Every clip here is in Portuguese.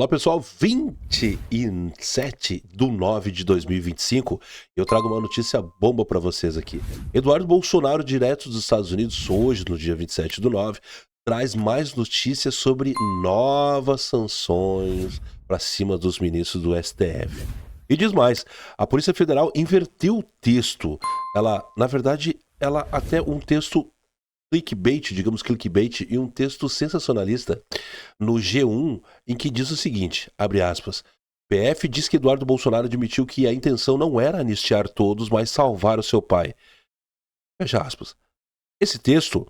Olá pessoal, 27/9/2025, eu trago uma notícia bomba para vocês aqui. Eduardo Bolsonaro, direto dos Estados Unidos, hoje, no dia 27/9, traz mais notícias sobre novas sanções para cima dos ministros do STF. E diz mais, a Polícia Federal inverteu o texto. Na verdade, ela até um texto clickbait, digamos clickbait, e um texto sensacionalista no G1, em que diz o seguinte, abre aspas, PF diz que Eduardo Bolsonaro admitiu que a intenção não era anistiar todos, mas salvar o seu pai. Fecha aspas. Esse texto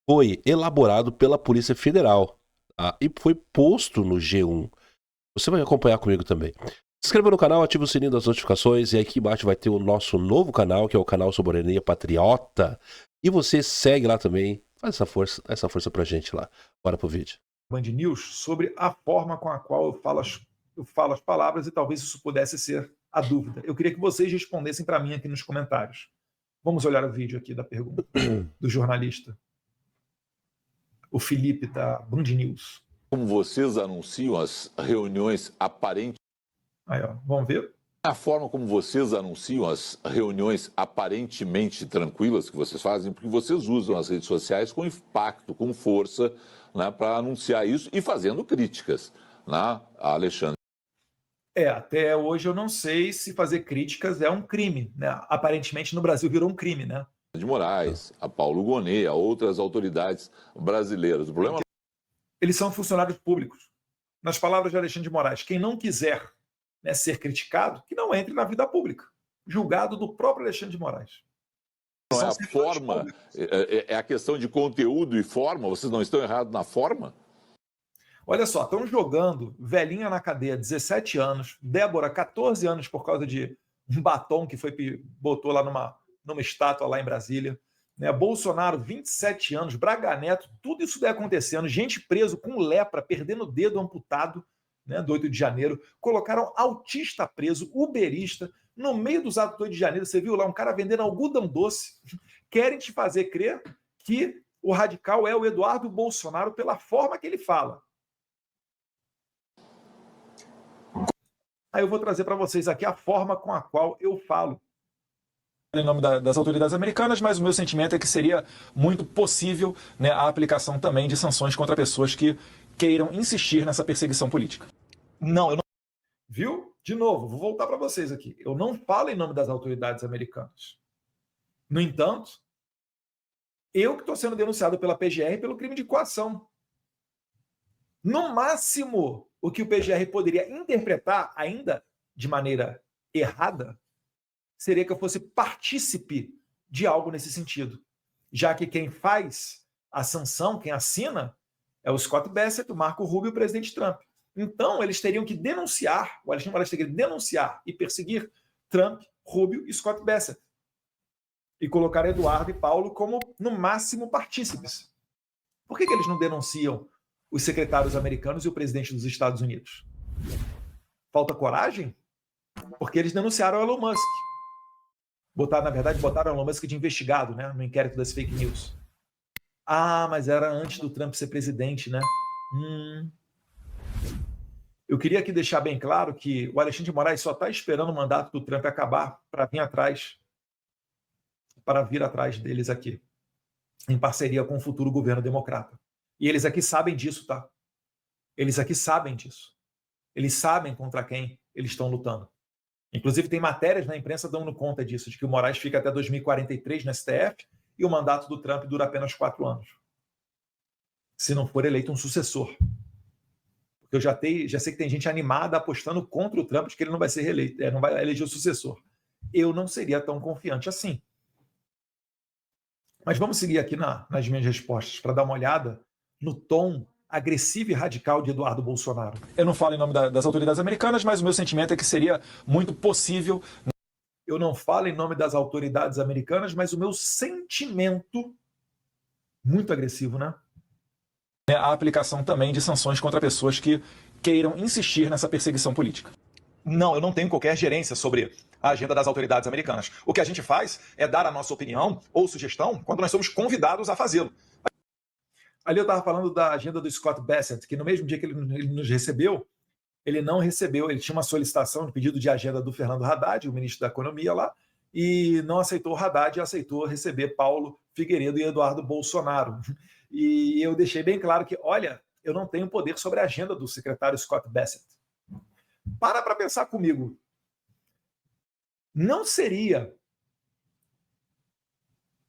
foi elaborado pela Polícia Federal, tá? E foi posto no G1. Você vai acompanhar comigo também. Se inscreva no canal, ative o sininho das notificações e aqui embaixo vai ter o nosso novo canal, que é o canal Soberania Patriota. E você segue lá também, faz essa força pra gente lá. Bora pro vídeo. Band News sobre a forma com a qual eu falo as palavras e talvez isso pudesse ser a dúvida. Eu queria que vocês respondessem para mim aqui nos comentários. Vamos olhar o vídeo aqui da pergunta do jornalista. O Felipe da Band News. Como vocês anunciam as reuniões aparentes. Aí, ó, vamos ver? A forma como vocês anunciam as reuniões aparentemente tranquilas que vocês fazem, porque vocês usam as redes sociais com impacto, com força, né, para anunciar isso e fazendo críticas, né, a Alexandre. Até hoje eu não sei se fazer críticas é um crime, né? Aparentemente no Brasil virou um crime, né? De Moraes, a Paulo Gonet, a outras autoridades brasileiras. O problema... Eles são funcionários públicos. Nas palavras de Alexandre de Moraes, quem não quiser, né, ser criticado, que não entre na vida pública. Julgado do próprio Alexandre de Moraes. Não é a forma, é a questão de conteúdo e forma. Vocês não estão errados na forma? Olha só, estão jogando velhinha na cadeia, 17 anos, Débora, 14 anos por causa de um batom que botou lá numa estátua lá em Brasília. Né? Bolsonaro, 27 anos, Braga Neto, tudo isso daí acontecendo, gente preso com lepra, perdendo o dedo amputado, né, do 8 de janeiro, colocaram autista preso, uberista, no meio dos atos do 8 de janeiro, você viu lá um cara vendendo algodão doce, querem te fazer crer que o radical é o Eduardo Bolsonaro pela forma que ele fala. Aí eu vou trazer para vocês aqui a forma com a qual eu falo. Em nome das autoridades americanas, mas o meu sentimento é que seria muito possível, né, a aplicação também de sanções contra pessoas que queiram insistir nessa perseguição política. Não, eu não... Viu? De novo, vou voltar para vocês aqui. Eu não falo em nome das autoridades americanas. No entanto, eu que estou sendo denunciado pela PGR pelo crime de coação. No máximo, o que o PGR poderia interpretar, ainda de maneira errada, seria que eu fosse partícipe de algo nesse sentido. Já que quem faz a sanção, quem assina, é o Scott Bessent, o Marco Rubio e o presidente Trump. Então, eles teriam que denunciar, o Alexandre Moraes teria que denunciar e perseguir Trump, Rubio e Scott Bessent. E colocar Eduardo e Paulo como, no máximo, partícipes. Por que eles não denunciam os secretários americanos e o presidente dos Estados Unidos? Falta coragem? Porque eles denunciaram o Elon Musk. Na verdade, botaram o Elon Musk de investigado, né, no inquérito das fake news. Ah, mas era antes do Trump ser presidente, né? Eu queria aqui deixar bem claro que o Alexandre de Moraes só está esperando o mandato do Trump acabar para vir atrás deles aqui, em parceria com o futuro governo democrata. E eles aqui sabem disso, tá? Eles aqui sabem disso. Eles sabem contra quem eles estão lutando. Inclusive, tem matérias na imprensa dando conta disso, de que o Moraes fica até 2043 no STF e o mandato do Trump dura apenas 4 anos. Se não for eleito um sucessor. Porque eu já sei que tem gente animada apostando contra o Trump de que ele não vai ser reeleito, não vai eleger o sucessor. Eu não seria tão confiante assim. Mas vamos seguir aqui nas minhas respostas para dar uma olhada no tom agressivo e radical de Eduardo Bolsonaro. Eu não falo em nome das autoridades americanas, mas o meu sentimento é que seria muito possível... Eu não falo em nome das autoridades americanas, mas o meu sentimento... Muito agressivo, né? A aplicação também de sanções contra pessoas que queiram insistir nessa perseguição política. Não, eu não tenho qualquer gerência sobre a agenda das autoridades americanas. O que a gente faz é dar a nossa opinião ou sugestão quando nós somos convidados a fazê-lo. Ali eu estava falando da agenda do Scott Bessent, que no mesmo dia que ele nos recebeu, ele não recebeu, ele tinha uma solicitação de pedido de agenda do Fernando Haddad, o ministro da Economia lá, e não aceitou o Haddad e aceitou receber Paulo Figueiredo e Eduardo Bolsonaro. E eu deixei bem claro que, olha, eu não tenho poder sobre a agenda do secretário Scott Bessent. Para pensar comigo. Não seria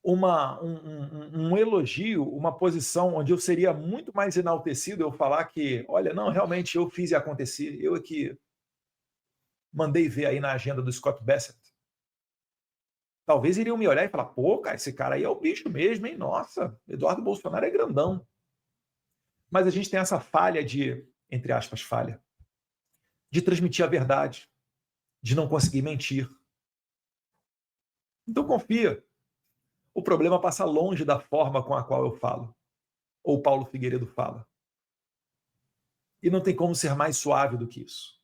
um elogio, uma posição onde eu seria muito mais enaltecido eu falar que, olha, não, realmente eu fiz e aconteci, eu é que mandei ver aí na agenda do Scott Bessent. Talvez iriam me olhar e falar, pô, cara, esse cara aí é o bicho mesmo, hein? Nossa, Eduardo Bolsonaro é grandão. Mas a gente tem essa falha de, entre aspas, falha, de transmitir a verdade, de não conseguir mentir. Então confia. O problema passa longe da forma com a qual eu falo, ou Paulo Figueiredo fala. E não tem como ser mais suave do que isso.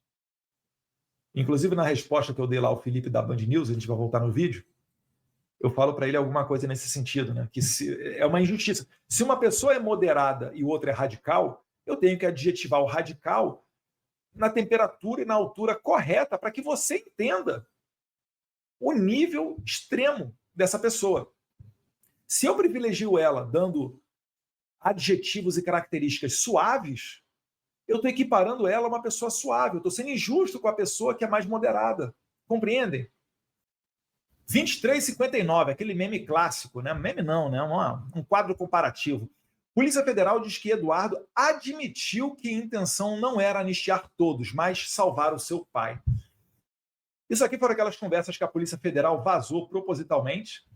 Inclusive, na resposta que eu dei lá ao Felipe da Band News, a gente vai voltar no vídeo, eu falo para ele alguma coisa nesse sentido, né? Que é uma injustiça. Se uma pessoa é moderada e o outro é radical, eu tenho que adjetivar o radical na temperatura e na altura correta para que você entenda o nível extremo dessa pessoa. Se eu privilegio ela dando adjetivos e características suaves, eu estou equiparando ela a uma pessoa suave. Eu estou sendo injusto com a pessoa que é mais moderada. Compreendem? 23,59, aquele meme clássico, né? Meme não, né? Um quadro comparativo. Polícia Federal diz que Eduardo admitiu que a intenção não era anistiar todos, mas salvar o seu pai. Isso aqui foram aquelas conversas que a Polícia Federal vazou propositalmente,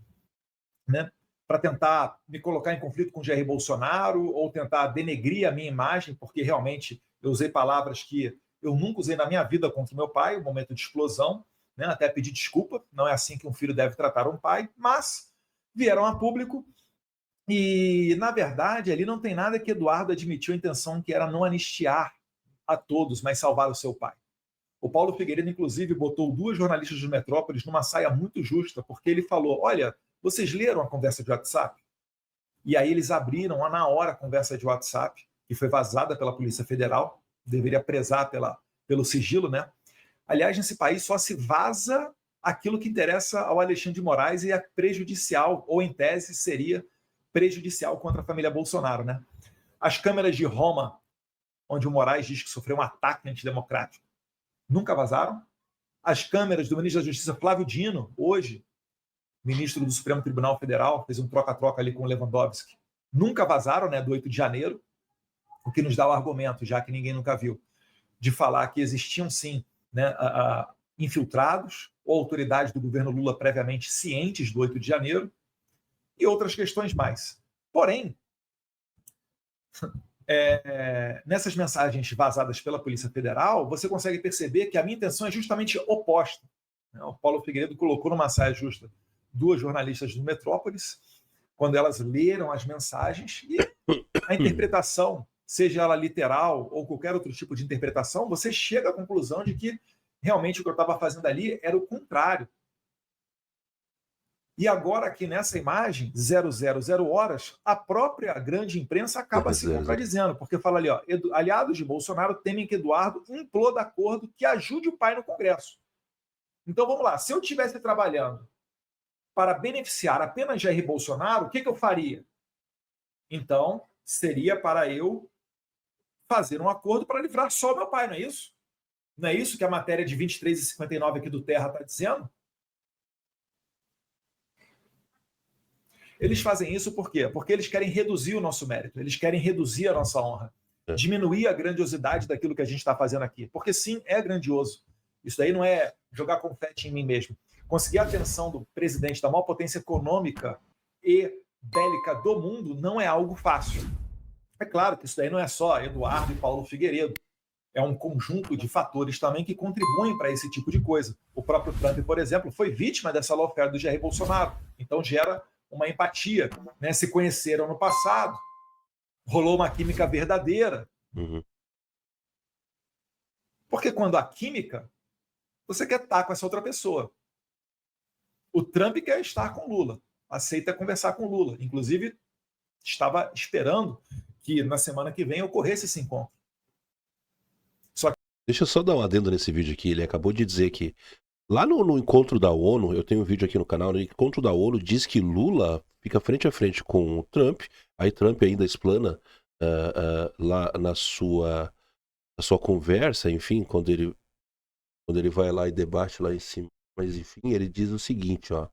né? Para tentar me colocar em conflito com o Jair Bolsonaro ou tentar denegrir a minha imagem, porque realmente eu usei palavras que eu nunca usei na minha vida contra o meu pai, um momento de explosão, né? Até pedir desculpa, não é assim que um filho deve tratar um pai, mas vieram a público e, na verdade, ali não tem nada que Eduardo admitiu a intenção que era não anistiar a todos, mas salvar o seu pai. O Paulo Figueiredo, inclusive, botou 2 jornalistas do Metrópolis numa saia muito justa, porque ele falou, olha, vocês leram a conversa de WhatsApp? E aí eles abriram na hora a conversa de WhatsApp, que foi vazada pela Polícia Federal, deveria prezar pelo sigilo, né? Aliás, nesse país só se vaza aquilo que interessa ao Alexandre de Moraes e é prejudicial, ou em tese seria prejudicial contra a família Bolsonaro, né? As câmeras de Roma, onde o Moraes diz que sofreu um ataque antidemocrático, nunca vazaram. As câmeras do ministro da Justiça, Flávio Dino, hoje, ministro do Supremo Tribunal Federal, fez um troca-troca ali com o Lewandowski, nunca vazaram, né, do 8 de janeiro, o que nos dá o argumento, já que ninguém nunca viu, de falar que existiam sim, né, infiltrados ou autoridades do governo Lula previamente cientes do 8 de janeiro e outras questões mais. Porém, nessas mensagens vazadas pela Polícia Federal, você consegue perceber que a minha intenção é justamente oposta. O Paulo Figueiredo colocou numa saia justa 2 jornalistas do Metrópolis, quando elas leram as mensagens, e a interpretação, seja ela literal ou qualquer outro tipo de interpretação, você chega à conclusão de que realmente o que eu estava fazendo ali era o contrário. E agora aqui nessa imagem, 000 horas, a própria grande imprensa acaba se contradizendo, porque fala ali, ó, aliados de Bolsonaro temem que Eduardo imploda acordo que ajude o pai no Congresso. Então vamos lá, se eu estivesse trabalhando para beneficiar apenas Jair Bolsonaro, o que eu faria? Então, seria para eu fazer um acordo para livrar só meu pai, não é isso? Não é isso que a matéria de 23,59 aqui do Terra está dizendo? Eles fazem isso por quê? Porque eles querem reduzir o nosso mérito, eles querem reduzir a nossa honra, diminuir a grandiosidade daquilo que a gente está fazendo aqui. Porque sim, é grandioso. Isso daí não é jogar confete em mim mesmo. Conseguir a atenção do presidente da maior potência econômica e bélica do mundo não é algo fácil. É claro que isso daí não é só Eduardo e Paulo Figueiredo. É um conjunto de fatores também que contribuem para esse tipo de coisa. O próprio Trump, por exemplo, foi vítima dessa lawfare do Jair Bolsonaro. Então gera uma empatia. Né? Se conheceram no passado, rolou uma química verdadeira. Uhum. Porque quando há química, você quer estar com essa outra pessoa. O Trump quer estar com Lula, aceita conversar com Lula. Inclusive, estava esperando que na semana que vem ocorresse esse encontro. Só que Deixa eu só dar um adendo nesse vídeo aqui. Ele acabou de dizer que lá no encontro da ONU, eu tenho um vídeo aqui no canal, no encontro da ONU diz que Lula fica frente a frente com o Trump, aí Trump ainda explana lá na sua conversa, enfim, quando ele vai lá e debate lá em cima. Mas enfim, ele diz o seguinte, ó.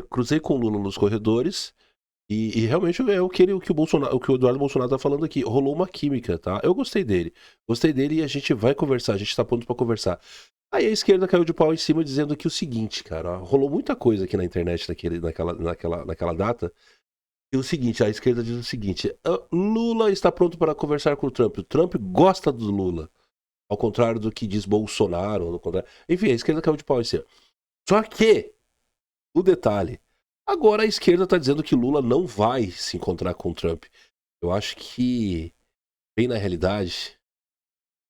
Cruzei com o Lula nos corredores e realmente é o que o Eduardo Bolsonaro tá falando aqui. Rolou uma química, tá? Eu gostei dele. Gostei dele e a gente vai conversar, a gente tá pronto pra conversar. Aí a esquerda caiu de pau em cima dizendo que o seguinte, cara, ó, rolou muita coisa aqui na internet naquela data. E o seguinte, a esquerda diz o seguinte: Lula está pronto para conversar com o Trump. O Trump gosta do Lula. Ao contrário do que diz Bolsonaro. Ao contrário. Enfim, a esquerda caiu de pau em cima. Só que, o detalhe, agora a esquerda está dizendo que Lula não vai se encontrar com o Trump. Eu acho que, bem na realidade,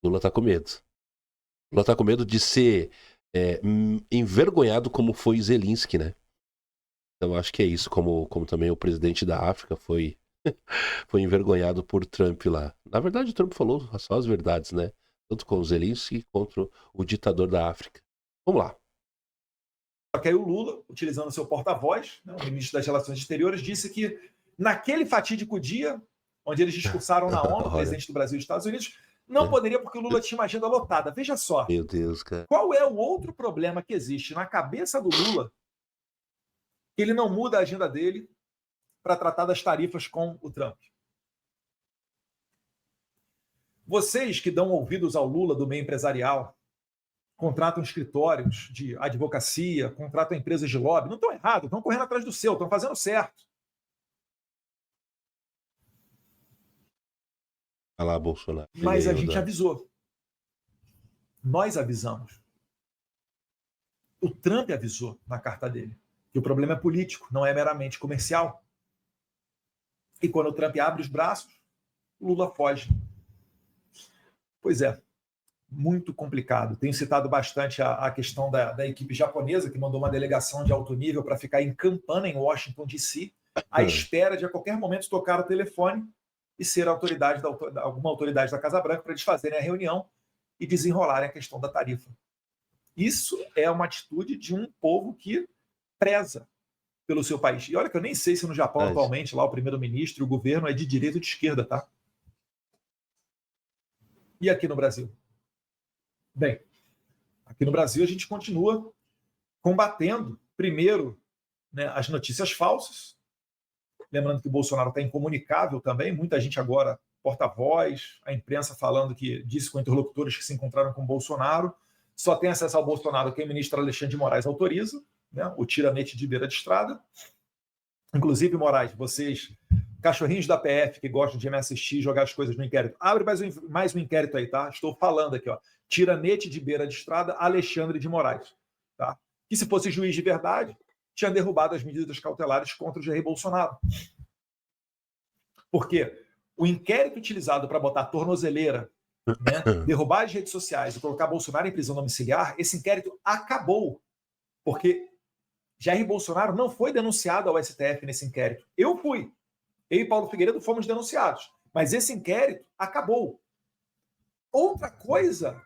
Lula está com medo. Lula está com medo de ser envergonhado como foi Zelensky, né? Então acho que é isso, como também o presidente da África foi envergonhado por Trump lá. Na verdade, o Trump falou só as verdades, né? Tanto com o Zelensky contra o ditador da África. Vamos lá. Só que aí o Lula, utilizando seu porta-voz, né, o ministro das Relações Exteriores, disse que naquele fatídico dia, onde eles discursaram na ONU, o presidente do Brasil e dos Estados Unidos, não poderia porque o Lula tinha uma agenda lotada. Veja só. Meu Deus, cara. Qual é o outro problema que existe na cabeça do Lula que ele não muda a agenda dele para tratar das tarifas com o Trump? Vocês que dão ouvidos ao Lula do meio empresarial, contratam escritórios de advocacia, contratam empresas de lobby, não estão errados, estão correndo atrás do seu, estão fazendo certo. Olha lá, Bolsonaro. Mas a gente avisou. Nós avisamos. O Trump avisou na carta dele que o problema é político, não é meramente comercial. E quando o Trump abre os braços, o Lula foge. Pois é, muito complicado. Tenho citado bastante a questão da equipe japonesa, que mandou uma delegação de alto nível para ficar em Campana, em Washington, D.C., à espera de a qualquer momento tocar o telefone e ser alguma autoridade da Casa Branca para eles fazerem a reunião e desenrolarem a questão da tarifa. Isso é uma atitude de um povo que preza pelo seu país. E olha que eu nem sei se no Japão atualmente lá o primeiro-ministro e o governo é de direita ou de esquerda, tá? E aqui no Brasil? Bem, aqui no Brasil a gente continua combatendo, primeiro, né, as notícias falsas. Lembrando que o Bolsonaro está incomunicável também, muita gente agora porta-voz, a imprensa falando que disse com interlocutores que se encontraram com o Bolsonaro, só tem acesso ao Bolsonaro quem o ministro Alexandre de Moraes autoriza, né, o tiranete de beira de estrada. Inclusive, Moraes, vocês, cachorrinhos da PF que gostam de me assistir e jogar as coisas no inquérito, abre mais um inquérito aí, tá? Estou falando aqui, ó. Tiranete de beira de estrada, Alexandre de Moraes. Tá? Que se fosse juiz de verdade, tinha derrubado as medidas cautelares contra o Jair Bolsonaro. Porque o inquérito utilizado para botar tornozeleira, né, derrubar as redes sociais e colocar Bolsonaro em prisão domiciliar, esse inquérito acabou. Porque Jair Bolsonaro não foi denunciado ao STF nesse inquérito. Eu fui. Eu e Paulo Figueiredo fomos denunciados. Mas esse inquérito acabou. Outra coisa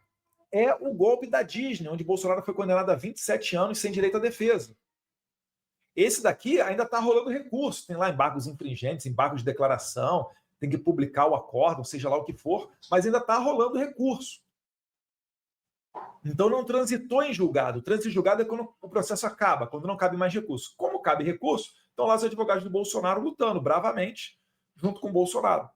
é o golpe da Disney, onde Bolsonaro foi condenado a 27 anos sem direito à defesa. Esse daqui ainda está rolando recurso. Tem lá embargos infringentes, embargos de declaração, tem que publicar o acórdão, seja lá o que for, mas ainda está rolando recurso. Então não transitou em julgado. O trânsito em julgado é quando o processo acaba, quando não cabe mais recurso. Como cabe recurso, estão lá os advogados do Bolsonaro lutando bravamente junto com o Bolsonaro.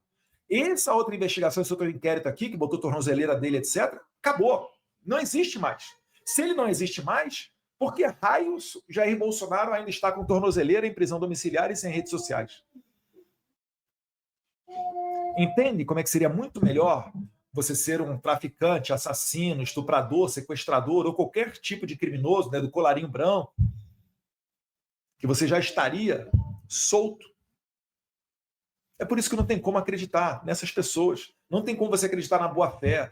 Essa outra investigação, esse outro inquérito aqui, que botou tornozeleira dele, etc., acabou. Não existe mais. Se ele não existe mais, por que raios Jair Bolsonaro ainda está com tornozeleira em prisão domiciliar e sem redes sociais? Entende como é que seria muito melhor você ser um traficante, assassino, estuprador, sequestrador ou qualquer tipo de criminoso, né, do colarinho branco, que você já estaria solto? É por isso que não tem como acreditar nessas pessoas. Não tem como você acreditar na boa-fé.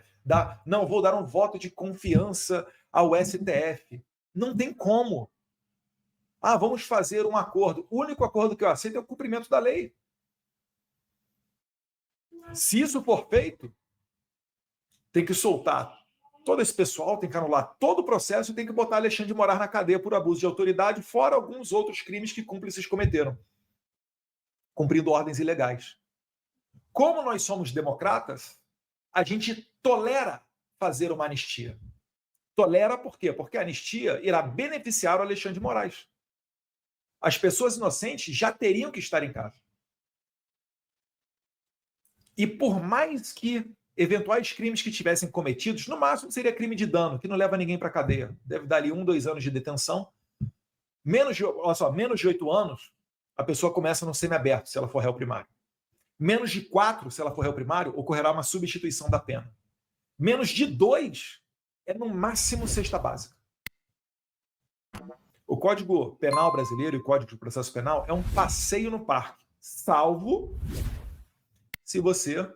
Não, vou dar um voto de confiança ao STF. Não tem como. Vamos fazer um acordo. O único acordo que eu aceito é o cumprimento da lei. Se isso for feito, tem que soltar todo esse pessoal, tem que anular todo o processo e tem que botar Alexandre de Moraes na cadeia por abuso de autoridade, fora alguns outros crimes que cúmplices cometeram, cumprindo ordens ilegais. Como nós somos democratas, a gente tolera fazer uma anistia. Tolera por quê? Porque a anistia irá beneficiar o Alexandre de Moraes. As pessoas inocentes já teriam que estar em casa. E por mais que eventuais crimes que tivessem cometidos, no máximo seria crime de dano, que não leva ninguém para a cadeia. Deve dar ali 1, 2 anos de detenção. Menos de 8 anos, a pessoa começa no semiaberto, se ela for réu primário. Menos de 4, se ela for réu primário, ocorrerá uma substituição da pena. Menos de 2 é no máximo cesta básica. O Código Penal brasileiro e o Código de Processo Penal é um passeio no parque, salvo se você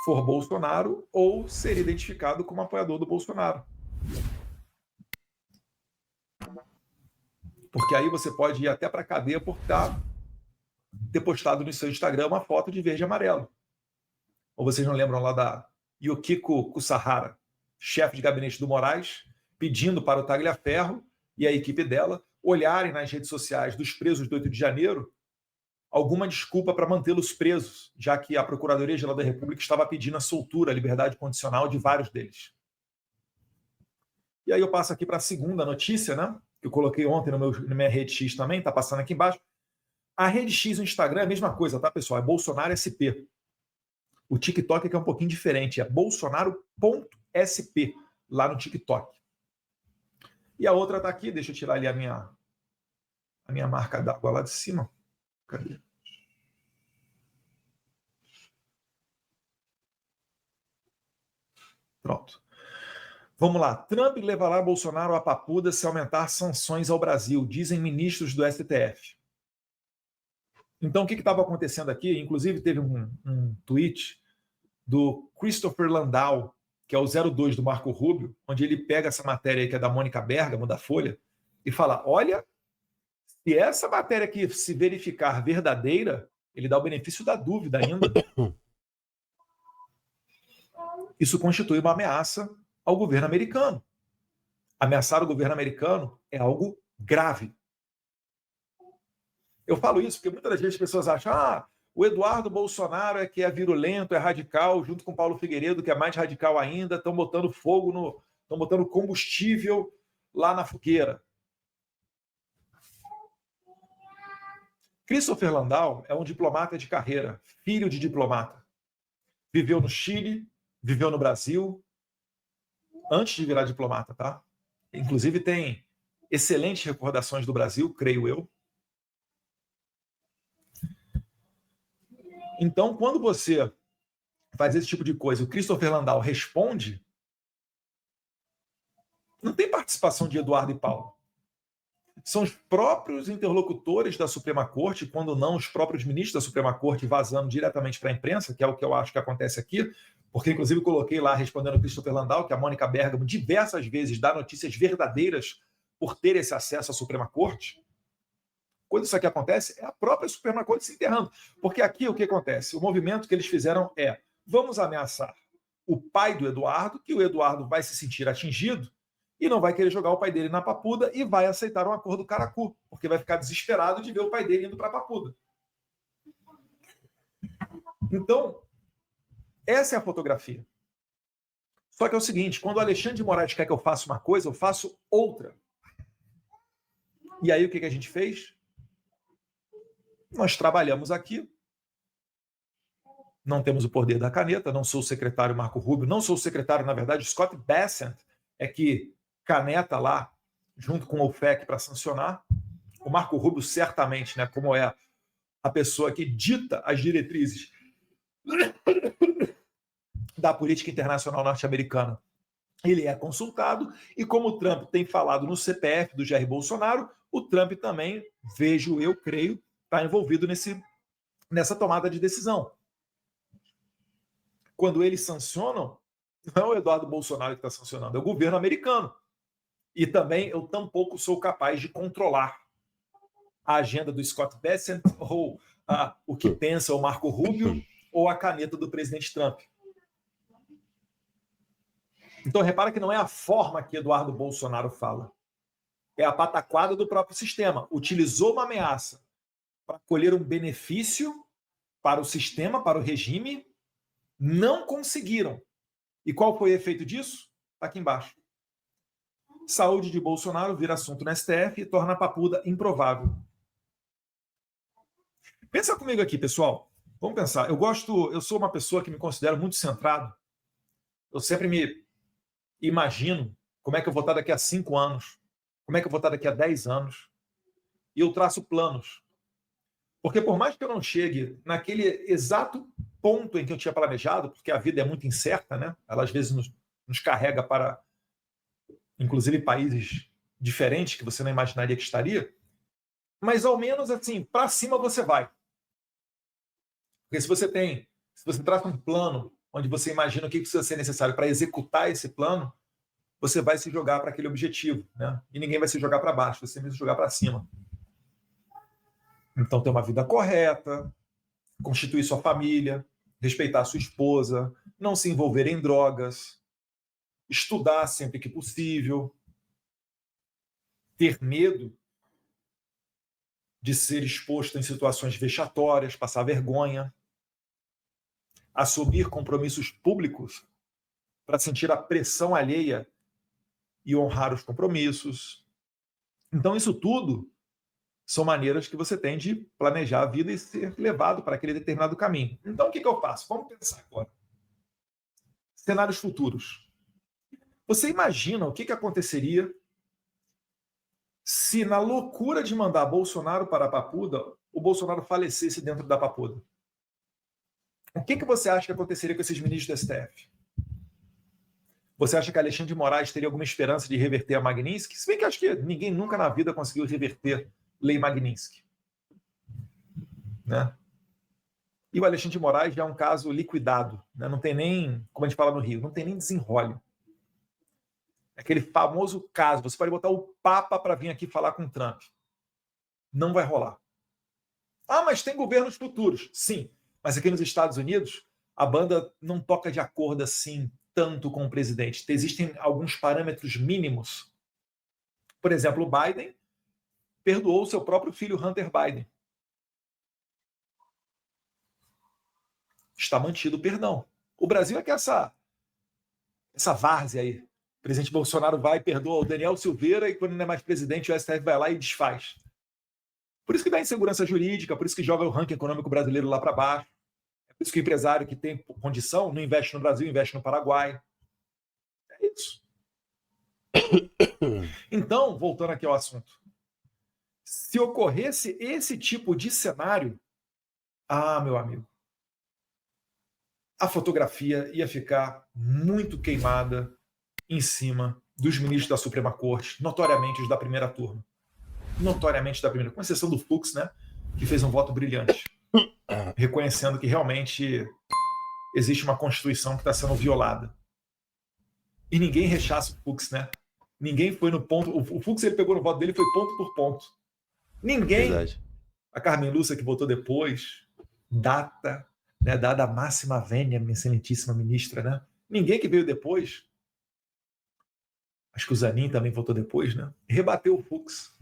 for Bolsonaro ou ser identificado como apoiador do Bolsonaro. Porque aí você pode ir até para a cadeia por ter postado no seu Instagram uma foto de verde e amarelo. Ou vocês não lembram lá da Yukiko Kusahara, chefe de gabinete do Moraes, pedindo para o Tagliaferro e a equipe dela olharem nas redes sociais dos presos do 8 de janeiro alguma desculpa para mantê-los presos, já que a Procuradoria-Geral da República estava pedindo a soltura, a liberdade condicional de vários deles. E aí eu passo aqui para a segunda notícia, né? Que eu coloquei ontem na minha rede X também, está passando aqui embaixo. A rede X no Instagram é a mesma coisa, tá, pessoal? É Bolsonaro SP. O TikTok é que é um pouquinho diferente, é bolsonaro.sp, lá no TikTok. E a outra está aqui, deixa eu tirar ali a minha marca d'água lá de cima. Cadê? Pronto. Vamos lá. Trump levará Bolsonaro à papuda se aumentar sanções ao Brasil, dizem ministros do STF. Então, o que estava acontecendo aqui? Inclusive, teve um tweet do Christopher Landau, que é o 02 do Marco Rubio, onde ele pega essa matéria aí, que é da Mônica Bergamo, da Folha, e fala, olha, se essa matéria aqui se verificar verdadeira, ele dá o benefício da dúvida ainda. Isso constitui uma ameaça ao governo americano. Ameaçar o governo americano é algo grave. Eu falo isso porque muitas vezes as pessoas acham o Eduardo Bolsonaro é que é virulento, é radical, junto com Paulo Figueiredo, que é mais radical ainda, estão botando fogo, estão botando combustível lá na fogueira. Christopher Landau é um diplomata de carreira, filho de diplomata. Viveu no Chile, viveu no Brasil, antes de virar diplomata, tá? Inclusive tem excelentes recordações do Brasil, creio eu. Então, quando você faz esse tipo de coisa, o Christopher Landau responde, não tem participação de Eduardo e Paulo. São os próprios interlocutores da Suprema Corte, quando não os próprios ministros da Suprema Corte, vazando diretamente para a imprensa, que é o que eu acho que acontece aqui, porque inclusive coloquei lá, respondendo o Christopher Landau, que a Mônica Bergamo diversas vezes dá notícias verdadeiras por ter esse acesso à Suprema Corte. Quando isso aqui acontece, é a própria Suprema Corte se enterrando. Porque aqui o que acontece? O movimento que eles fizeram é, vamos ameaçar o pai do Eduardo, que o Eduardo vai se sentir atingido, e não vai querer jogar o pai dele na papuda e vai aceitar um acordo caracu, porque vai ficar desesperado de ver o pai dele indo para a papuda. Então, essa é a fotografia. Só que é o seguinte, quando o Alexandre de Moraes quer que eu faça uma coisa, eu faço outra. E aí o que a gente fez? Nós trabalhamos aqui, não temos o poder da caneta, não sou o secretário Marco Rubio, não sou o secretário, na verdade, Scott Bessent é que caneta lá, junto com o OFAC para sancionar. O Marco Rubio, certamente, né, como é a pessoa que dita as diretrizes da política internacional norte-americana, ele é consultado, e como o Trump tem falado no CPF do Jair Bolsonaro, o Trump também, vejo eu, creio, está envolvido nessa tomada de decisão. Quando eles sancionam, não é o Eduardo Bolsonaro que está sancionando, é o governo americano. E também eu tampouco sou capaz de controlar a agenda do Scott Bessent ou o que pensa o Marco Rubio ou a caneta do presidente Trump. Então, repara que não é a forma que Eduardo Bolsonaro fala. É a pataquada do próprio sistema. Utilizou uma ameaça para colher um benefício para o sistema, para o regime, não conseguiram. E qual foi o efeito disso? Está aqui embaixo. Saúde de Bolsonaro vira assunto no STF e torna a papuda improvável. Pensa comigo aqui, pessoal. Vamos pensar. Eu sou uma pessoa que me considero muito centrado. Eu sempre me imagino como é que eu vou estar daqui a 5 anos, como é que eu vou estar daqui a 10 anos. E eu traço planos. Porque por mais que eu não chegue naquele exato ponto em que eu tinha planejado, porque a vida é muito incerta, né? Ela às vezes nos carrega para, inclusive, países diferentes que você não imaginaria que estaria, mas ao menos assim, para cima você vai. Porque se você traça um plano onde você imagina o que precisa ser necessário para executar esse plano, você vai se jogar para aquele objetivo, né? E ninguém vai se jogar para baixo, você vai se jogar para cima. Então, ter uma vida correta, constituir sua família, respeitar sua esposa, não se envolver em drogas, estudar sempre que possível, ter medo de ser exposto em situações vexatórias, passar vergonha, assumir compromissos públicos para sentir a pressão alheia e honrar os compromissos. Então, isso tudo são maneiras que você tem de planejar a vida e ser levado para aquele determinado caminho. Então, o que eu faço? Vamos pensar agora. Cenários futuros. Você imagina o que aconteceria se, na loucura de mandar Bolsonaro para a Papuda, o Bolsonaro falecesse dentro da Papuda? O que você acha que aconteceria com esses ministros do STF? Você acha que Alexandre de Moraes teria alguma esperança de reverter a Magnitsky? Se bem que acho que ninguém nunca na vida conseguiu reverter Lei Magnitsky, né? E o Alexandre de Moraes já é um caso liquidado, né? Não tem nem, como a gente fala no Rio, não tem nem desenrolho. Aquele famoso caso, você pode botar o Papa para vir aqui falar com o Trump. Não vai rolar. Ah, mas tem governos futuros. Sim, mas aqui nos Estados Unidos, a banda não toca de acordo assim tanto com o presidente. Existem alguns parâmetros mínimos. Por exemplo, o Biden perdoou o seu próprio filho, Hunter Biden. Está mantido o perdão. O Brasil é que essa várzea aí. O presidente Bolsonaro vai e perdoa o Daniel Silveira e quando não é mais presidente, o STF vai lá e desfaz. Por isso que dá insegurança jurídica, por isso que joga o ranking econômico brasileiro lá para baixo. É por isso que o empresário que tem condição não investe no Brasil, investe no Paraguai. É isso. Então, voltando aqui ao assunto. Se ocorresse esse tipo de cenário, meu amigo, a fotografia ia ficar muito queimada em cima dos ministros da Suprema Corte, notoriamente os da primeira turma. Notoriamente da primeira, com exceção do Fux, né, que fez um voto brilhante, reconhecendo que realmente existe uma Constituição que está sendo violada. E ninguém rechaça o Fux, né? Ninguém foi no ponto... O Fux, ele pegou no voto dele, foi ponto por ponto. Ninguém... Verdade. A Carmen Lúcia, que votou depois, dada a máxima vênia, minha excelentíssima ministra, né? Ninguém que veio depois, acho que o Zanin também votou depois, né? Rebateu o Fux.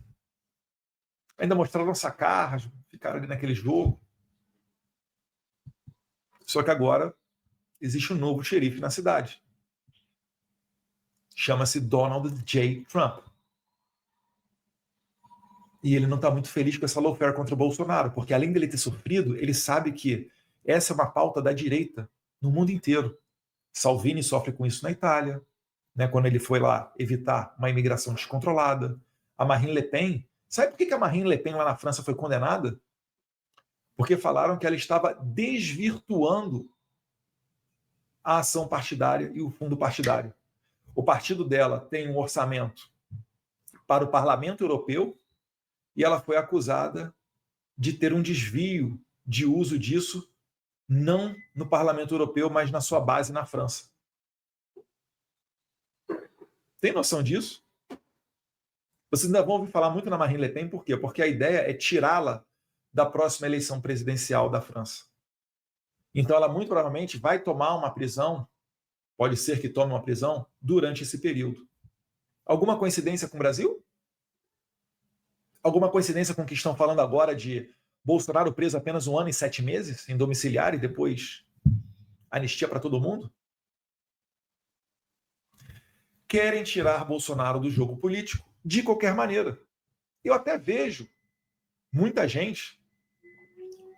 Ainda mostraram sacarras, ficaram ali naquele jogo. Só que agora existe um novo xerife na cidade. Chama-se Donald J. Trump. E ele não está muito feliz com essa lawfare contra o Bolsonaro, porque além dele ter sofrido, ele sabe que essa é uma pauta da direita no mundo inteiro. Salvini sofre com isso na Itália, né, quando ele foi lá evitar uma imigração descontrolada. A Marine Le Pen, sabe por que a Marine Le Pen lá na França foi condenada? Porque falaram que ela estava desvirtuando a ação partidária e o fundo partidário. O partido dela tem um orçamento para o Parlamento Europeu e ela foi acusada de ter um desvio de uso disso, não no Parlamento Europeu, mas na sua base na França. Tem noção disso? Vocês ainda vão ouvir falar muito na Marine Le Pen, por quê? Porque a ideia é tirá-la da próxima eleição presidencial da França. Então ela muito provavelmente vai tomar uma prisão pode ser que tome uma prisão durante esse período. Alguma coincidência com o Brasil? Alguma coincidência com o que estão falando agora de Bolsonaro preso apenas 1 ano e 7 meses, em domiciliar, e depois anistia para todo mundo? Querem tirar Bolsonaro do jogo político de qualquer maneira. Eu até vejo muita gente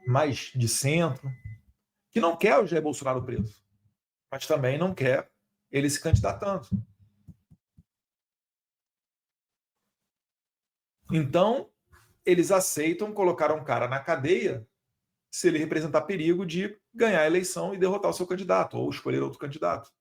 mais de centro que não quer o Jair Bolsonaro preso, mas também não quer ele se candidatando. Então, eles aceitam colocar um cara na cadeia se ele representar perigo de ganhar a eleição e derrotar o seu candidato, ou escolher outro candidato.